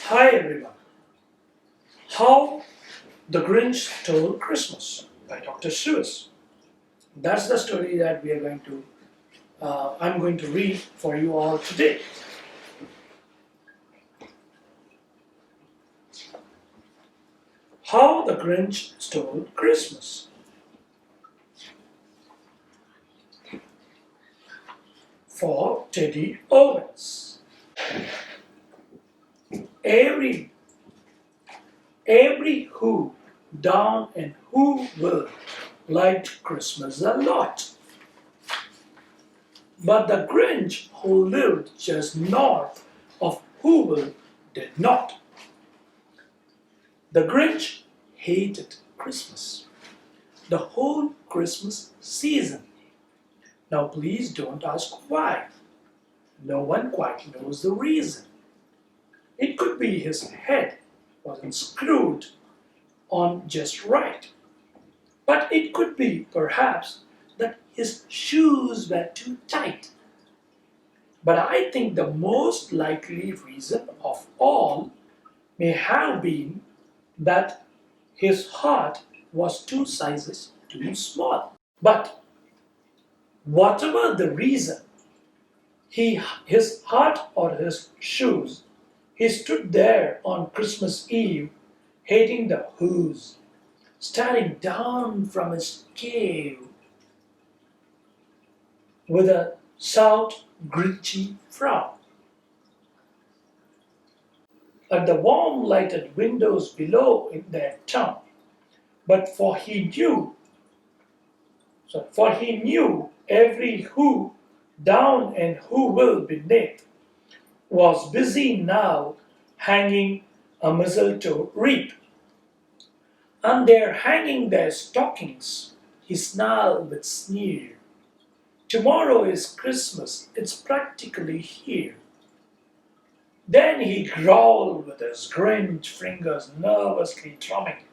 Hi everyone. How the Grinch Stole Christmas by Dr. Seuss. That's the story that I'm going to read for you all today. How the Grinch Stole Christmas. For Teddy Owens. Every who down and who will liked Christmas a lot. But the Grinch who lived just north of Whoville did not. The Grinch hated Christmas, the whole Christmas season. Now please don't ask why. No one quite knows the reason. It could be his head wasn't screwed on just right. But it could be, perhaps, that his shoes were too tight. But I think the most likely reason of all may have been that his heart was 2 sizes too small. But whatever the reason, his heart or his shoes, he stood there on Christmas Eve, hating the Who's, staring down from his cave with a stout, grinchy frown at the warm lighted windows below in their town. But for he knew every who down and who will beneath was busy now hanging a mistletoe wreath. And they're hanging their stockings, he snarled with sneer. Tomorrow is Christmas, it's practically here. Then he growled with his grinned fingers nervously drumming.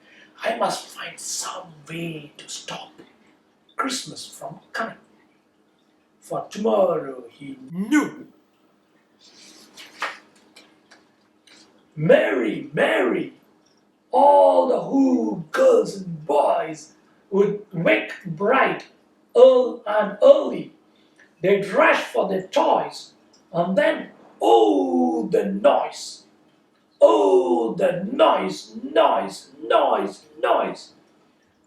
I must find some way to stop Christmas from coming. For tomorrow he knew. Merry, merry, all the Who girls and boys would wake bright early. They'd rush for their toys, and then, oh, the noise! Oh, the noise, noise, noise, noise!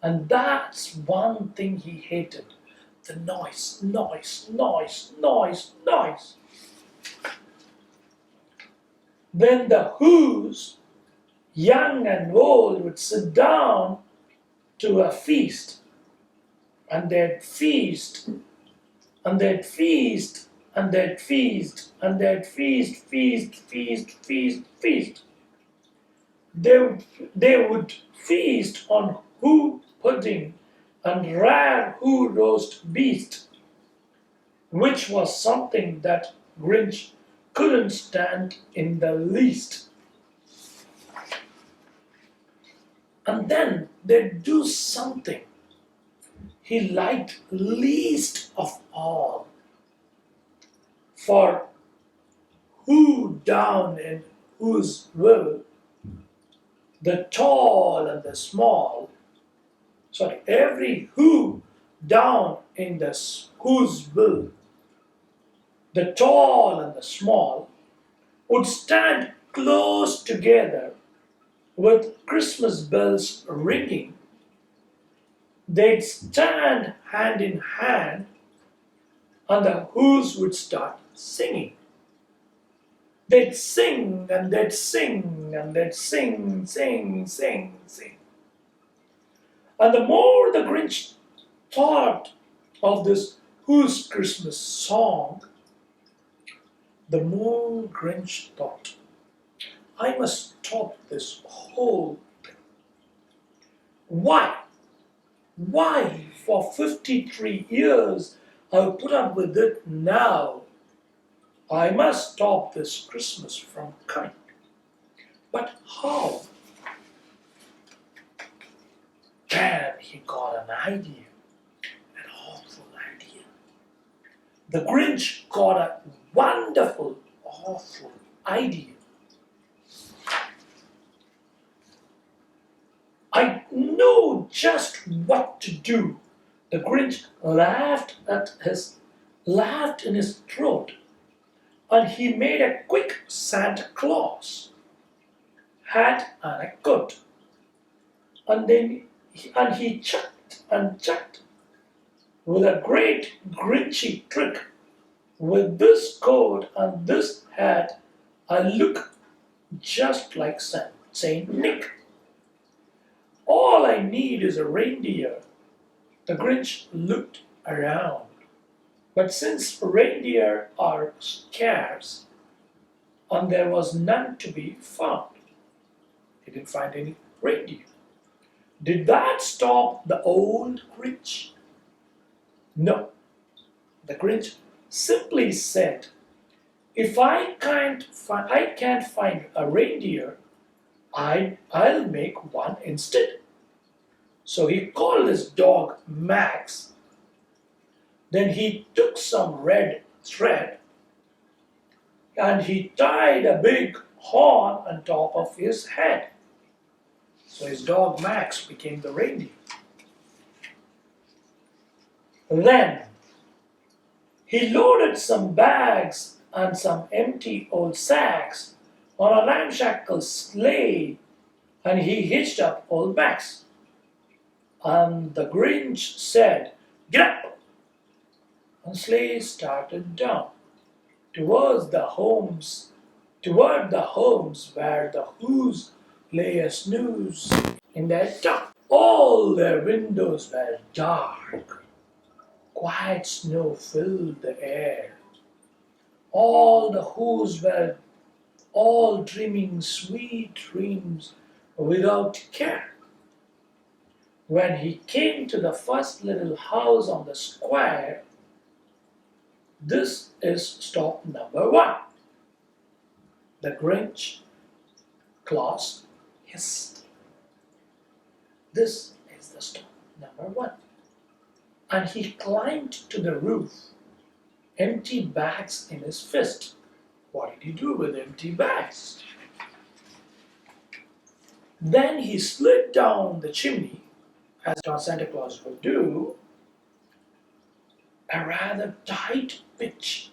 And that's one thing he hated, the noise, noise, noise, noise, noise. Then the Who's, young and old, would sit down to a feast, and they'd feast, and they'd feast, and they'd feast, and they'd feast, feast, feast, feast, feast. They would feast on Who pudding and rare Who roast beast, which was something that Grinch couldn't stand in the least. And then they'd do something he liked least of all. For who down and whose will, the tall and the small, every who down in the whose will, the tall and the small, would stand close together with Christmas bells ringing. They'd stand hand in hand, and the Who's would start singing. They'd sing and they'd sing and they'd sing, sing, sing, sing. And the more the Grinch thought of this Who's Christmas song, the more Grinch thought, I must stop this whole thing. Why? Why, for 53 years, I've put up with it now. I must stop this Christmas from coming. But how? Then he got an idea, an awful idea. The Grinch got a wonderful, awful idea. I know just what to do. The Grinch laughed in his throat, and he made a quick Santa Claus hat and a coat, and he chucked with a great Grinchy trick. With this coat and this hat, I look just like Saint Nick. All I need is a reindeer. The Grinch looked around. But since reindeer are scarce and there was none to be found, he didn't find any reindeer. Did that stop the old Grinch? No. The Grinch simply said, if I can't find a reindeer, I'll make one instead. So he called his dog Max. Then he took some red thread and he tied a big horn on top of his head. So his dog Max became the reindeer. Then he loaded some bags and some empty old sacks on a ramshackle sleigh and he hitched up old Max. And the Grinch said, "Get up!" And sleigh started down toward the homes where the Who's lay a snooze in their town. All their windows were dark. Quiet snow filled the air. All the Who's were all dreaming sweet dreams without care. When he came to the first little house on the square, this is stop number 1. The Grinch Claus hissed. This is the stop number 1. And he climbed to the roof, empty bags in his fist. What did he do with empty bags? Then he slid down the chimney, as Santa Claus would do, a rather tight pitch.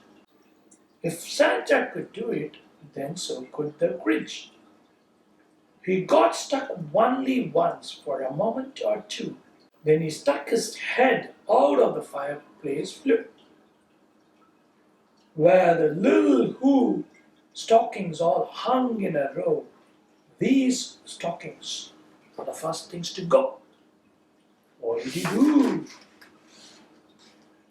If Santa could do it, then so could the Grinch. He got stuck only once for a moment or two. Then he stuck his head out of the fireplace flue, where the little Who stockings all hung in a row. These stockings were the first things to go. What did he do?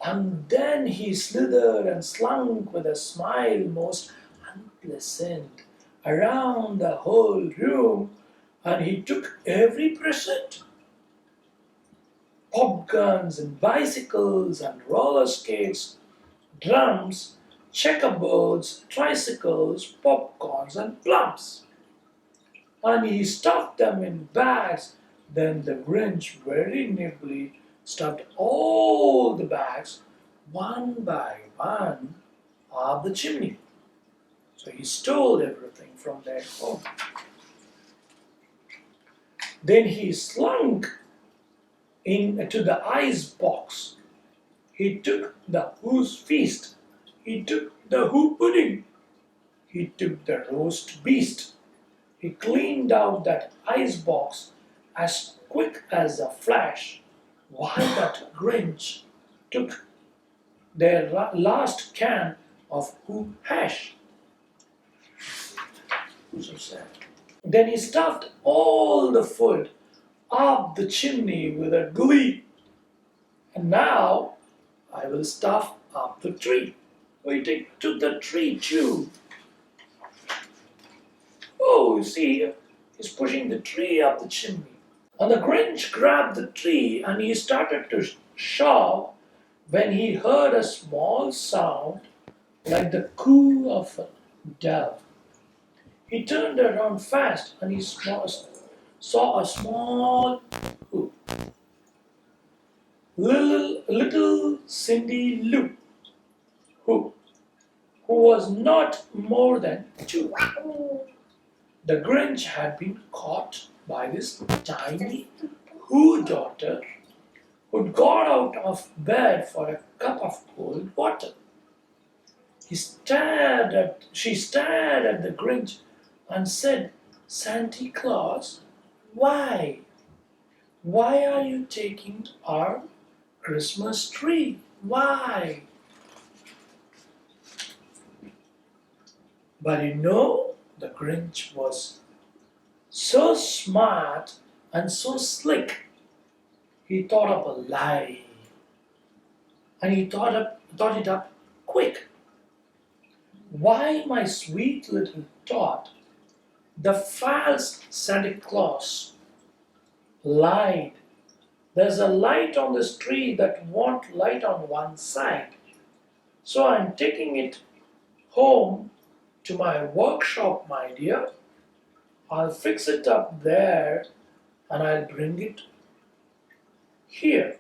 And then he slithered and slunk with a smile most unpleasant around the whole room, and he took every present. Pop guns and bicycles and roller skates, drums, checkerboards, tricycles, popcorns and plums. And he stuffed them in bags. Then the Grinch very nimbly stuffed all the bags, one by one, up the chimney. So he stole everything from their home. Then he slunk into the ice box. He took the Who's feast. He took the Who pudding. He took the roast beast. He cleaned out that ice box as quick as a flash, while that Grinch took their last can of Who hash. So sad. Then he stuffed all the food up the chimney with a glee. And now I will stuff up the tree. We took the tree too. Oh, you see, he's pushing the tree up the chimney. And the Grinch grabbed the tree and he started to shove when he heard a small sound like the coo of a dove. He turned around fast and he saw a small Who. Little Cindy Lou, who was not more than 2. The Grinch had been caught by this tiny Who daughter who'd got out of bed for a cup of cold water. She stared at the Grinch and said, Santa Claus, why? Why are you taking our Christmas tree? Why? But the Grinch was so smart and so slick. He thought up a lie. And he thought it up quick. Why, my sweet little tot, the false Santa Claus lied. There's a light on this tree that won't light on one side. So I'm taking it home to my workshop, my dear. I'll fix it up there and I'll bring it here.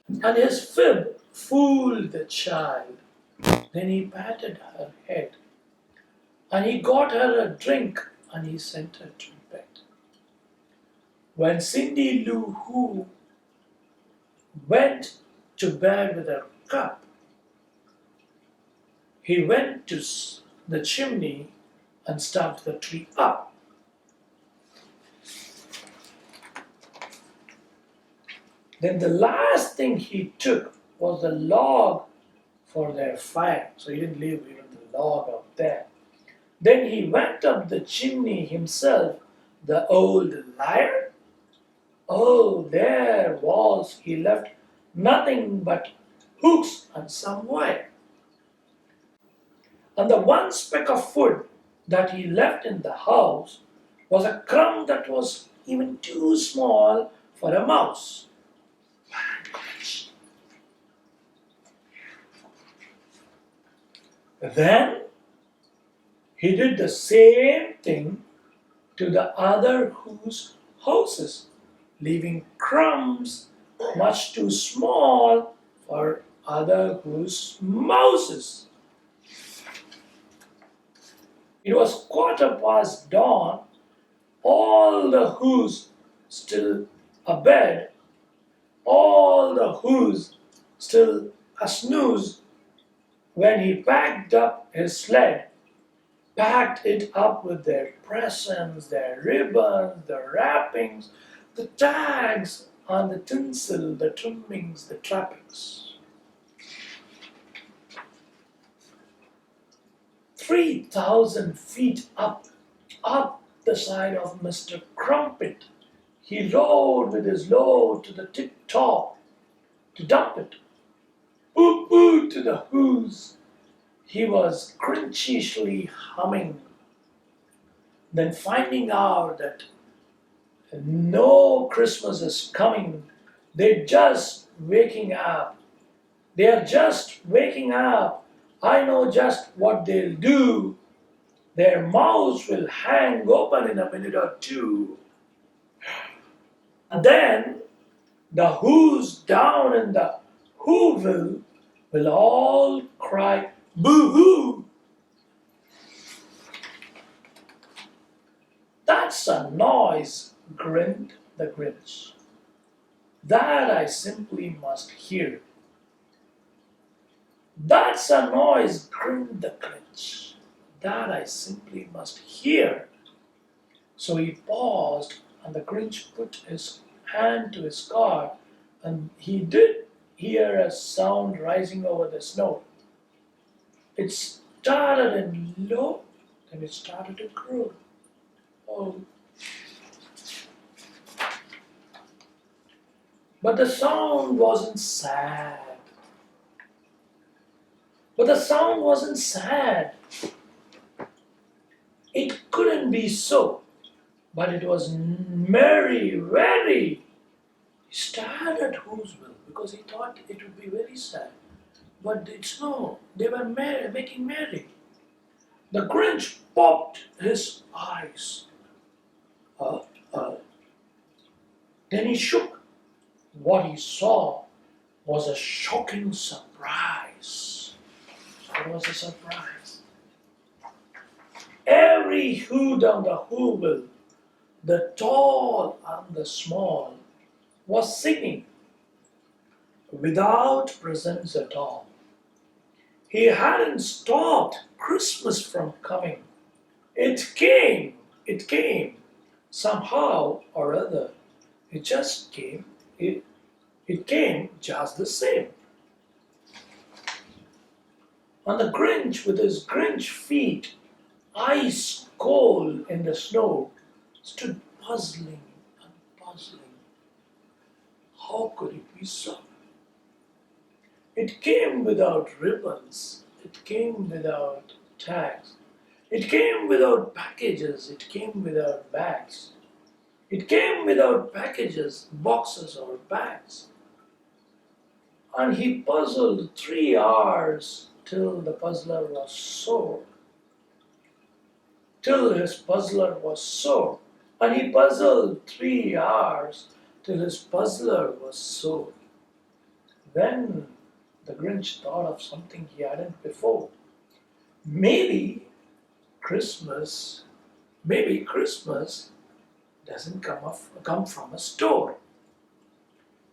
And his fib fooled the child. Then he patted her head and he got her a drink and he sent her to bed. When Cindy Lou Who went to bed with her cup, he went to the chimney and started the tree up. Then the last thing he took was the log for their fire. So he didn't leave even the log out there. Then he went up the chimney himself, the old liar. Oh, there was, he left nothing but hooks and some wire. And the one speck of food that he left in the house was a crumb that was even too small for a mouse. Then he did the same thing to the other whose houses, leaving crumbs much too small for other whose mouses. It was dawn, all the who's still abed, all the who's still a snooze, when he packed up his sled, packed it up with their presents, their ribbons, the wrappings, the tags, and the tinsel, the trimmings, the trappings. 3,000 feet up the side of Mr. Crumpet, he rode with his load to the tip top to dump it. Boo boo to the whoos. He was grinchishly humming. Then finding out that no Christmas is coming, they're just waking up. They are just waking up. I know just what they'll do. Their mouths will hang open in a minute or two. And then the who's down in the Whoville will all cry boo-hoo. That's a noise, grinned the Grinch. That I simply must hear. That's a noise, grinned the Grinch. That I simply must hear. So he paused, and the Grinch put his hand to his car, and he did hear a sound rising over the snow. It started in low, then it started to grow. Oh. But the sound wasn't sad. It couldn't be so. But it was merry, very. He stared at Whoville because he thought it would be very sad. But it's no, they were making merry. The Grinch popped his eyes. Then he shook. What he saw was a shocking surprise. It was a surprise. Every who down the Whoville The tall and the small was singing without presents at all. He hadn't stopped Christmas from coming. It came, somehow or other. It just came, it, it came just the same. And the Grinch, with his Grinch feet ice cold in the snow, stood puzzling and puzzling. How could it be so? It came without ribbons, it came without tags, it came without packages, it came without bags. It came without packages, boxes, or bags. And he puzzled 3 hours till the puzzler was sore. Till his puzzler was sore. And he puzzled 3 hours till his puzzler was sore. Then the Grinch thought of something he hadn't before. Maybe Christmas, maybe Christmas doesn't come from a store.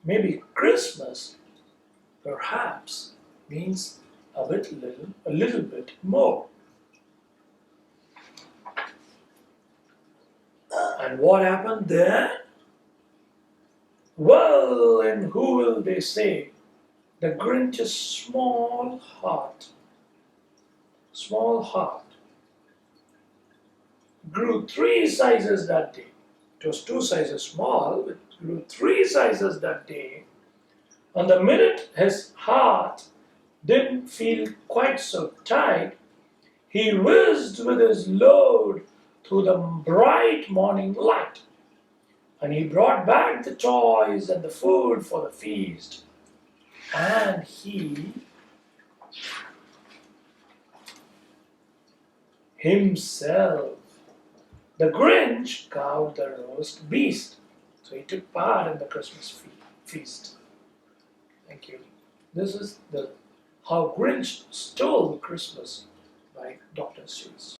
Maybe Christmas perhaps means a little bit more. And what happened then? Well, and who will they say? The Grinch's small heart, grew 3 sizes that day. It was 2 sizes small, but grew 3 sizes that day. And the minute his heart didn't feel quite so tight, he whizzed with his load through the bright morning light. And he brought back the toys and the food for the feast. And he himself, the Grinch, carved the roast beast. So he took part in the Christmas feast. Thank you. This is the How Grinch Stole Christmas by Dr. Seuss.